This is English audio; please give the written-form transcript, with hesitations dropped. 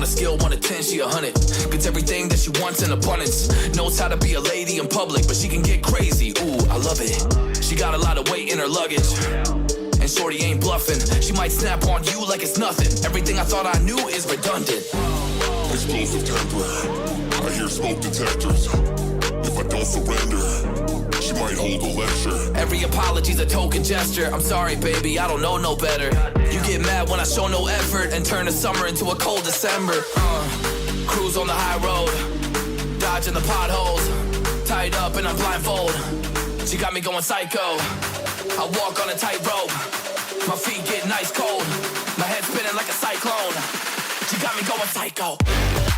a scale 1 to 10, she 100. Gets everything that she wants in abundance. Knows how to be a lady in public, but she can get crazy. Ooh, I love it. She got a lot of weight in her luggage, and shorty ain't bluffing. She might snap on you like it's nothing. Everything I thought I knew is redundant. Explosive temper, I hear smoke detectors. If I don't surrender, she might hold a lecture. Every apology's a token gesture. I'm sorry, baby, I don't know no better. You get mad when I show no effort and turn the summer into a cold December. Cruise on the high road, dodging the potholes. Tied up and I'm blindfold. She got me going psycho. I walk on a tightrope. My feet getting ice cold. My head spinning like a cyclone. She got me going psycho.